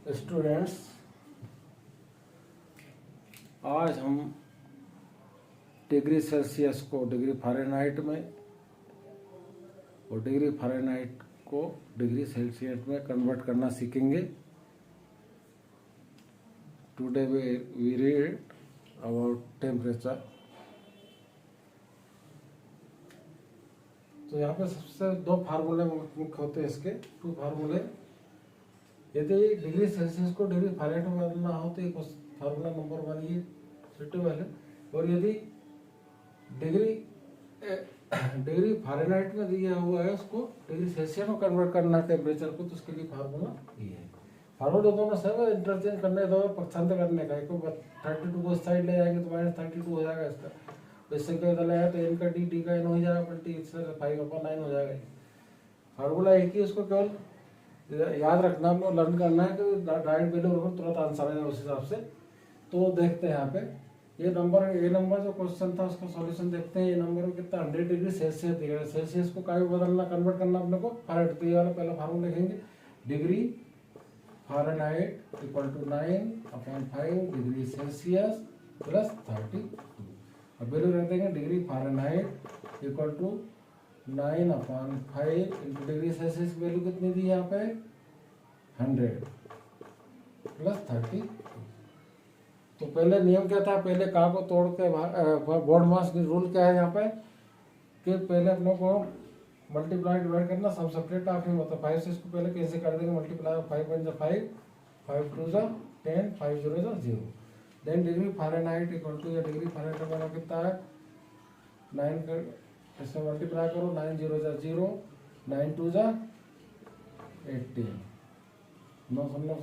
Students, आज हम degree Celsius को डिग्री फ़ारेनहाइट में और डिग्री फ़ारेनहाइट को डिग्री सेल्सियस में कन्वर्ट करना सीखेंगे। Today we read about temperature. तो यहाँ पे सबसे दो फार्मूले मुख्य होते हैं, इसके टू फार्मूले। यदि डिग्री सेल्सियस को डिग्री फ़ारेनहाइट में बदलना हो तो एक फार्मूला नंबर 1 ये सुटेबल है, और यदि डिग्री फ़ारेनहाइट में दिया हुआ है उसको डिग्री सेल्सियस में कन्वर्ट करना है टेम्परेचर को, तो उसके लिए फार्मूला ये है। फार्मूला दोनों सब इंटरचेंज करने दो, पसंद करने का। एक 32 को साइड ले जाएंगे तो -32 हो जाएगा इसका। तो इससे क्या बदला तो n का d का n हो जाएगा, पलटी इससे 5/9 हो जाएगा। फार्मूला एक ही, उसको केवल याद रखना, हमको लर्न करना है कि डायरेक्ट वैल्यू तुरंत आंसर है उस हिसाब से। तो देखते हैं यहाँ पे ये नंबर जो क्वेश्चन था उसका सॉल्यूशन देखते हैं। ये नंबर में कितना 100 डिग्री सेल्सियस दिया है। सेल्सियस को क्या बदलना, कन्वर्ट करना अपने को फ़ारेनहाइट। तो ये वाला पहला फार्मूला लिखेंगे, degree Fahrenheit equal to 9/5 degree Celsius plus 32। अब वैल्यू रख देंगे, degree Fahrenheit equal to 9/5 into degree Celsius की वैल्यू कितनी दी है यहाँ पे 100 प्लस 32। तो पहले नियम क्या था, पहले का को तोड़ के बोर्ड मास रूल क्या है यहाँ पे कि पहले अपने को मल्टीप्लाई डिवाइड करना, सब सेपरेट आखिर में होता है। 5 से इसको पहले कैसे कर देंगे, multiply 5 1 5 5 2 10 5 0 0। Then degree Fahrenheit equal to, या डिग्री फ़ारेनहाइट का कितना है 9 कर इससे मल्टीप्लाई करो, 9 0 0 9 2 18 9 9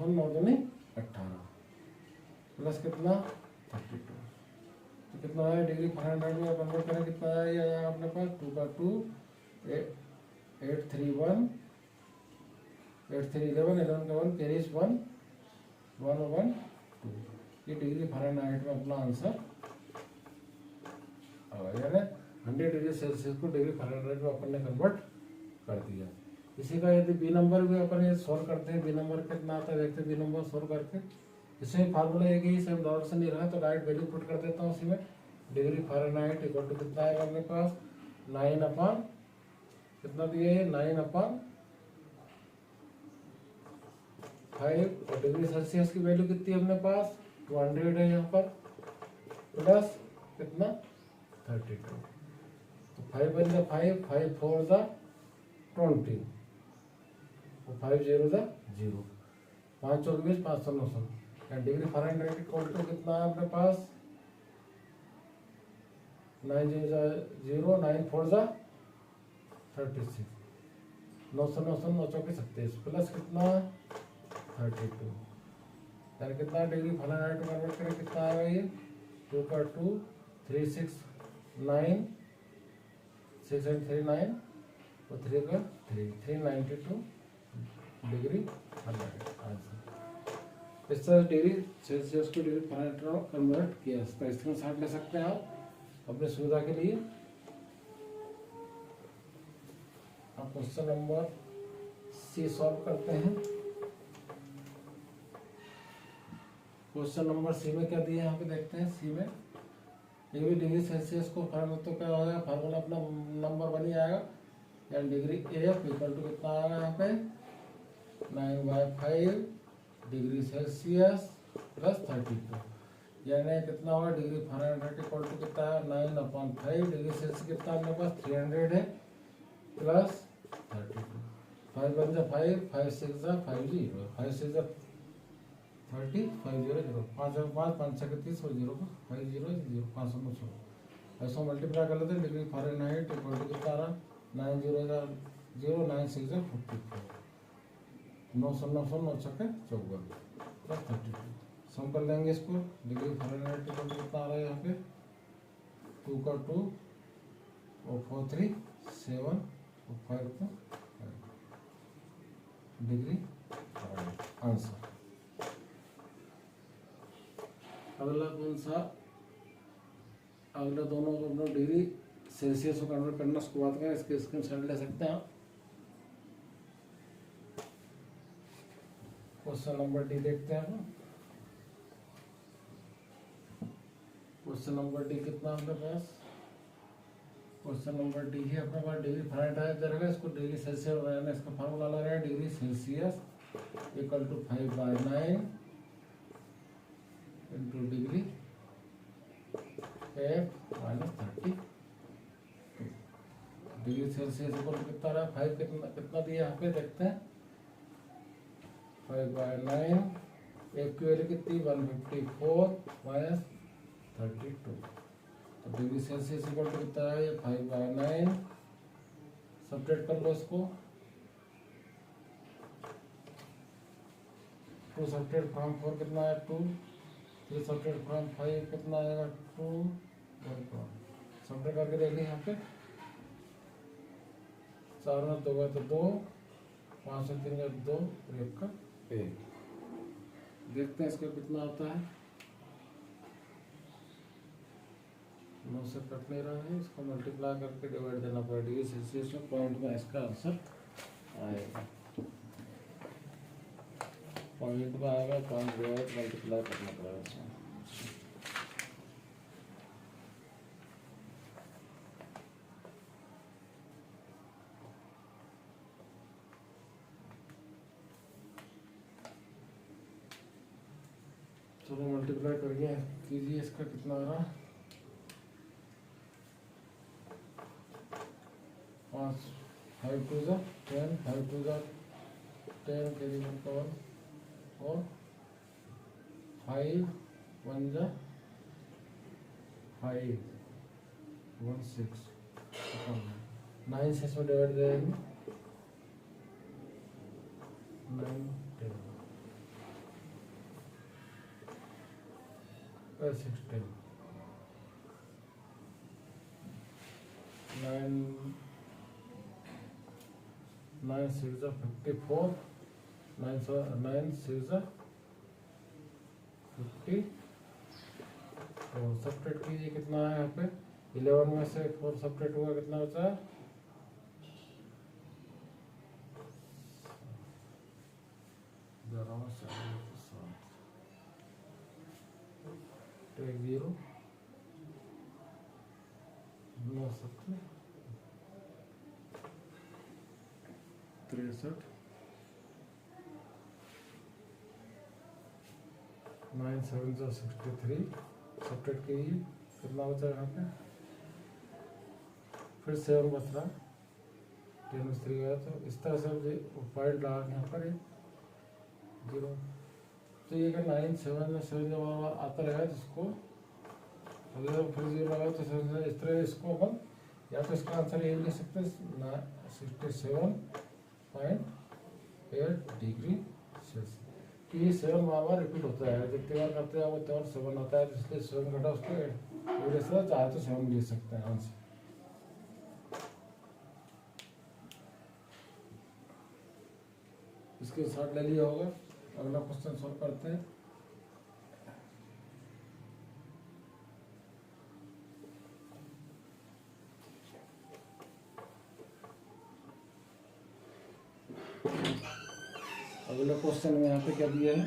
9 18 प्लस कितना 32। तो कितना है डिग्री फ़ारेनहाइट में कन्वर्ट करें, कितना है ये अपने पास 2 का 2 8 3 1 8 3 11 11 का 1 कैरीज 1 1 1 2। ये डिग्री फ़ारेनहाइट में अपना आंसर यानी 100 डिग्री सेल्सियस को डिग्री फ़ारेनहाइट में अपन ने कन्वर्ट कर दिया। इसी का यदि बी नंबर भी अपन ये सोल्व करते हैं, बी नंबर कितना आता है देखते हैं। बी नंबर सोल्व करके इसमें फार्मूला एक ही, सेम दौर से नहीं रहा, तो डायरेक्ट वैल्यू पुट कर देता हूँ उसी में। डिग्री फ़ारेनहाइट इक्वल टू कितना आएगा अपने पास 9 कितना दिए 9/5, और डिग्री सेल्सियस की वैल्यू कितनी है अपने पास 200 है यहाँ पर, प्लस कितना 32। तो 5 1 5 5 4 20 और 5 0 0 5 4 20 5 9 9। डिग्री फ़ारेनहाइट इक्वल टू कितना है अपने पास 9 0 0 9 4 36 9 9 9 37 प्लस कितना 32। यानी कितना डिग्री फ़ारेनहाइट कन्वर्ट करें, कितना आएगा ये 2 का 2 3 6 9 6 8 3 9 और 3 का 3 392 डिग्री फ़ारेनहाइट आंसर। इस तरह डिग्री सेल्सियस को डिग्री फ़ारेनहाइट में कन्वर्ट किया। इसका स्क्रीनशॉट ले सकते हैं आप अपने सुविधा के लिए। अब क्वेश्चन नंबर सी सॉल्व करते हैं। क्वेश्चन नंबर सी में क्या दिया है यहाँ पे देखते हैं। सी में ये भी डिग्री सेल्सियस को फार्मूला तो क्या होगा, फार्मूला अपना नंबर 1 ही आएगा। यानी डिग्री एफ इक्वल टू कितना आएगा यहाँ पे 9/5 डिग्री सेल्सियस प्लस 32। यानी कितना होगा डिग्री फ़ारेनहाइट इक्वल टू कितना है 9/5 डिग्री सेल्सियस कितना अपने पास 300 है प्लस 32। 5 1 5 5 6 50 5 6 30 5 0 0 5 5 5 6 30 और 0 5 0 0 5 9 6 ऐसा मल्टीप्लाई कर लेते हैं। डिग्री फ़ारेनहाइट इक्वल टू कितना आ रहा 9 0 0 9 6 54 9 9 9 9 6 54 प्लस 32। सम कर लेंगे इसको। डिग्री फ़ारेनहाइट इक्वल टू कितना आ रहा है यहाँ पे 2 का 2 और 4 3 7 और 5 का 5 डिग्री फ़ारेनहाइट आंसर। अगला कौन सा, अगला दोनों को अपना डिग्री सेल्सियस को कन्वर्ट करना, उसको बात करें। इसके स्क्रीनशॉट ले सकते हैं आप। क्वेश्चन नंबर डी देखते हैं हम। क्वेश्चन नंबर डी कितना अपने पास, क्वेश्चन नंबर डी है अपने पास डिग्री फारेनहाइट दे रखा है, इसको डिग्री सेल्सियस बनाना है। इसका फार्मूला लगा है degree Celsius equal to 5/9 into degree F minus 30। Degree Celsius equal to कितना रहा, 5 कितना दिया यहाँ पे देखते हैं। 5/9 F की वैल्यू कितनी 154 माइनस 32। तो डिग्री सेल्सियस इक्वल टू कितना है, 5/9 सब्ट्रैक्ट कर लो इसको। 2 सब्ट्रैक्ट फ्रॉम 4 कितना है 2, 3 सब्ट्रैक्ट फ्रॉम 5 कितना आएगा 2, 1 सब्ट्रैक्ट करके देख ली यहाँ पे। 4 में 2 तो 2, 5 से 3 का 2 और 1 का 1। देखते हैं इसका कितना आता है। 9 से कट नहीं रहा है, इसको मल्टीप्लाई करके डिवाइड देना पड़ेगा डिग्री सेल्सियस में। पॉइंट में इसका आंसर आएगा, पॉइंट में आएगा, पॉइंट डिवाइड मल्टीप्लाई करना पड़ेगा इसमें। चलो मल्टीप्लाई करिए कीजिए, इसका कितना आ रहा, 5 5 2 जा 10, 5 2 जा 10 कैरी कवर और 5 1 जा 5 1 6 9 से इसमें डिवाइड करेंगे 9 10 16 9 6 54 9 6 50 और सब्ट्रैक्ट कीजिए कितना है यहाँ पे। 11 में से 4 सब्ट्रैक्ट हुआ कितना बचा है, 11 में से 7 टेक 0 9 7 63 9 7 63 सब्ट्रैक्ट कीजिए कितना बचा यहाँ पे। फिर 7 बच रहा 10 में 3 गया, तो इस तरह से पॉइंट लगा यहाँ पर 0। तो ये 9 7 में 7 जब आता रहेगा तो इसको अगर फिर 0 लगा तो 7 इस तरह इसको अपन या तो इसका आंसर ये लिख सकते हैं 67.8 डिग्री सेल्सियस। कि ये 7 बार रिपीट होता है, जितनी बार करते हैं वो 7 आता है, तो इसलिए 7 घटा उसको चाहे तो 7 लिख सकते हैं आंसर। इसके साथ ले लिया होगा। अगला क्वेश्चन सॉल्व करते हैं। अगला क्वेश्चन में यहाँ पे क्या दिया है,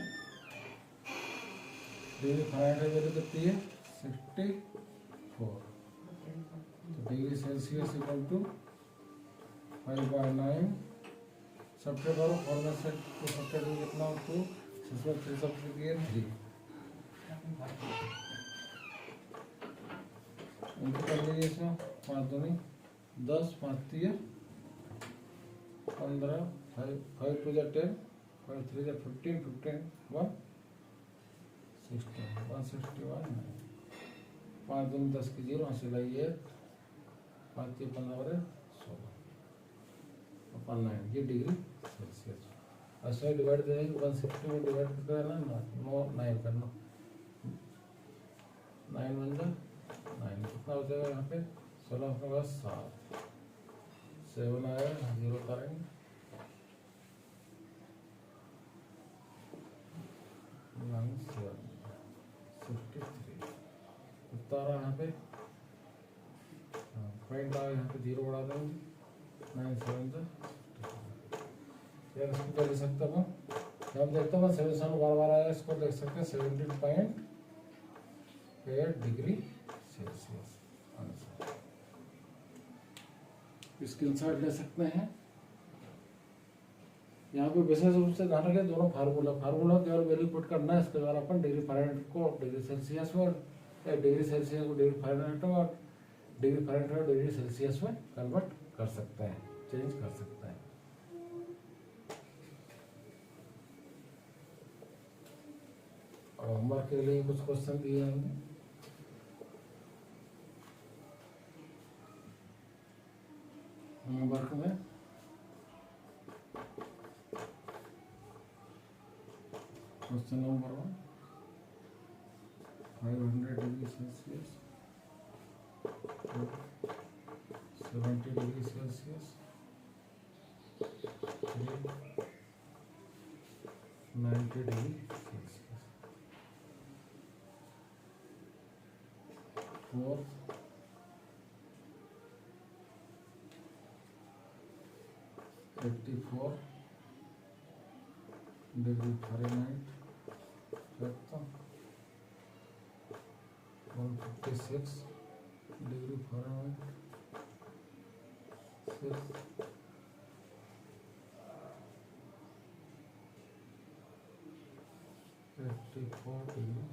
डिग्री फारेनहाइट वैल्यू कितनी है 64। तो degree Celsius equal to 5/9 subtract करो 4 में से 2 सब्ट्रैक्ट में कितना 2, 6 में 3 सब्ट्रैक्ट किए 3 इनको कर लीजिए। इसमें 5 दूनी 10, 5 3 15, 5 2 जा 10, 5 3 जा 15, 15 1 16 161 5 दूनी 10 की 0 हासिल आइए 5 3 15 16 अपन 9 ये डिग्री सेल्सियस। ऐसे डिवाइड देंगे 160 में डिवाइड करना ना 9 करना 9 1 जा 9 कितना हो जाएगा यहाँ पे 16 अपने पास 7 आएगा 0 करेंगे 63 कितना रहा यहाँ पे पॉइंट आया यहाँ पे 0 बढ़ा देंगे 9 7 यार इसको क्या ले सकता हूँ आप देखते हो 7 बार बार आया, इसको देख सकते हैं 17.8 डिग्री सेल्सियस आंसर। स्क्रीनशॉट ले सकते हैं। यहाँ पे विशेष रूप से ध्यान रखें दोनों फार्मूला केवल वैल्यू पुट करना है, इसके द्वारा अपन डिग्री फ़ारेनहाइट को डिग्री सेल्सियस में, डिग्री सेल्सियस को डिग्री फ़ारेनहाइट में, और डिग्री फ़ारेनहाइट को डिग्री सेल्सियस में कन्वर्ट कर सकते हैं, चेंज कर सकते हैं। और होमवर्क के लिए कुछ क्वेश्चन दिए हैं हमने। होमवर्क में question number 1, 500 degree Celsius, 70 degree Celsius, 90 degree Celsius, 4 84 degree Fahrenheit, 156 degree Fahrenheit, 84 degree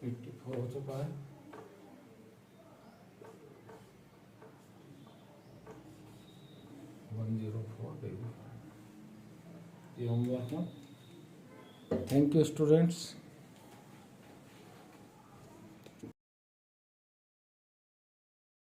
84 हो चुका है। ये होमवर्क में। Thank you students.